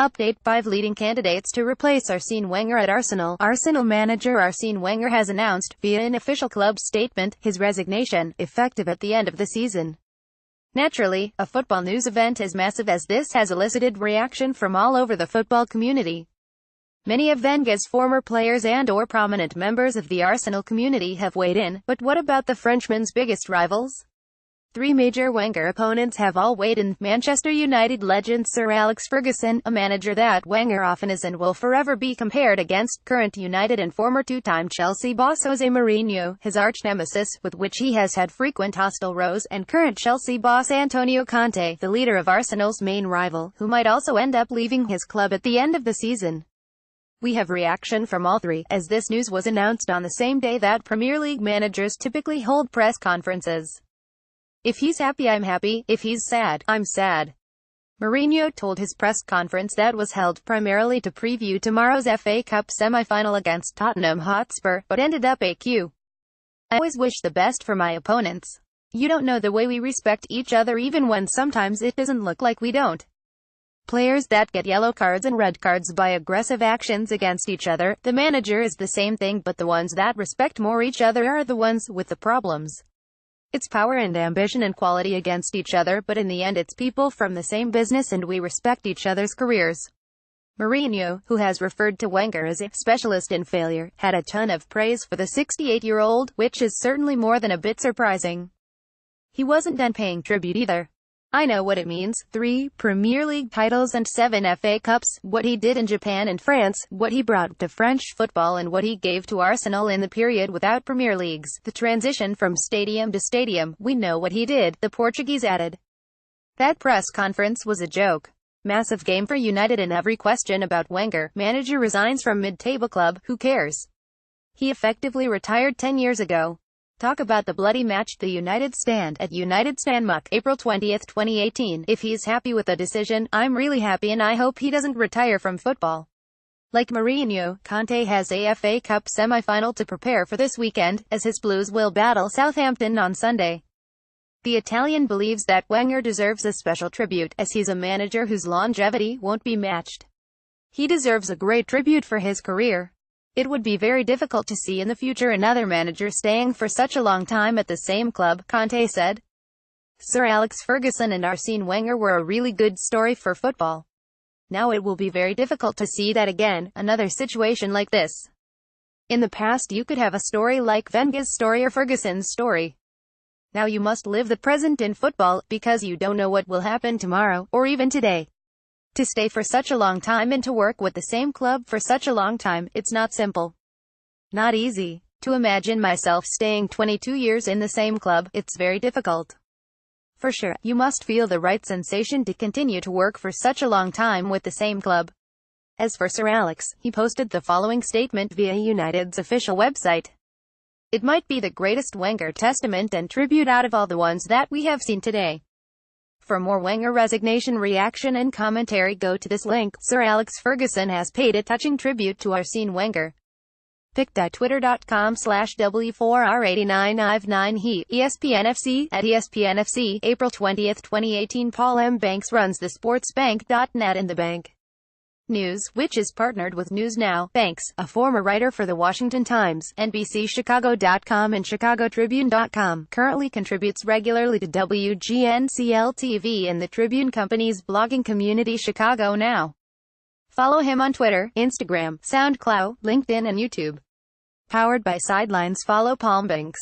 Update: 5 leading candidates to replace Arsene Wenger at Arsenal. Arsenal manager Arsene Wenger has announced, via an official club statement, his resignation, effective at the end of the season. Naturally, a football news event as massive as this has elicited reaction from all over the football community. Many of Wenger's former players and/or prominent members of the Arsenal community have weighed in, but what about the Frenchman's biggest rivals? 3 major Wenger opponents have all weighed in. Manchester United legend Sir Alex Ferguson, a manager that Wenger often is and will forever be compared against, current United and former two-time Chelsea boss Jose Mourinho, his arch-nemesis, with which he has had frequent hostile rows, and current Chelsea boss Antonio Conte, the leader of Arsenal's main rival, who might also end up leaving his club at the end of the season. We have reaction from all 3, as this news was announced on the same day that Premier League managers typically hold press conferences. If he's happy, I'm happy. If he's sad, I'm sad. Mourinho told his press conference that was held primarily to preview tomorrow's FA Cup semi-final against Tottenham Hotspur, but ended up AQ. I always wish the best for my opponents. You don't know the way we respect each other even when sometimes it doesn't look like we don't. Players that get yellow cards and red cards by aggressive actions against each other, the manager is the same thing, but the ones that respect more each other are the ones with the problems. It's power and ambition and quality against each other, but in the end it's people from the same business and we respect each other's careers. Mourinho, who has referred to Wenger as a specialist in failure, had a ton of praise for the 68-year-old, which is certainly more than a bit surprising. He wasn't done paying tribute either. I know what it means: 3 Premier League titles and 7 FA Cups, what he did in Japan and France, what he brought to French football and what he gave to Arsenal in the period without Premier Leagues, the transition from stadium to stadium. We know what he did, the Portuguese added. That press conference was a joke. Massive game for United, and every question about Wenger, manager resigns from mid-table club, who cares? He effectively retired 10 years ago. Talk about the bloody match. The United stand at United Stand Muck, April 20, 2018. If he's happy with the decision, I'm really happy, and I hope he doesn't retire from football. Like Mourinho, Conte has a FA Cup semi-final to prepare for this weekend, as his Blues will battle Southampton on Sunday. The Italian believes that Wenger deserves a special tribute, as he's a manager whose longevity won't be matched. He deserves a great tribute for his career. It would be very difficult to see in the future another manager staying for such a long time at the same club, Conte said. Sir Alex Ferguson and Arsene Wenger were a really good story for football. Now it will be very difficult to see that again, another situation like this. In the past you could have a story like Wenger's story or Ferguson's story. Now you must live the present in football, because you don't know what will happen tomorrow, or even today. To stay for such a long time and to work with the same club for such a long time, it's not simple. Not easy. To imagine myself staying 22 years in the same club, it's very difficult. For sure, you must feel the right sensation to continue to work for such a long time with the same club. As for Sir Alex, he posted the following statement via United's official website. It might be the greatest Wenger testament and tribute out of all the ones that we have seen today. For more Wenger resignation reaction and commentary, go to this link. Sir Alex Ferguson has paid a touching tribute to Arsene Wenger. pic.twitter.com/w4r8959 he, ESPNFC, at ESPNFC, April 20, 2018. Paul M. Banks runs the sportsbank.net and the Bank News, which is partnered with News Now. Banks, a former writer for The Washington Times, NBCChicago.com and ChicagoTribune.com, currently contributes regularly to WGNCL-TV and the Tribune Company's blogging community Chicago Now. Follow him on Twitter, Instagram, SoundCloud, LinkedIn and YouTube. Powered by Sidelines. Follow Palm Banks.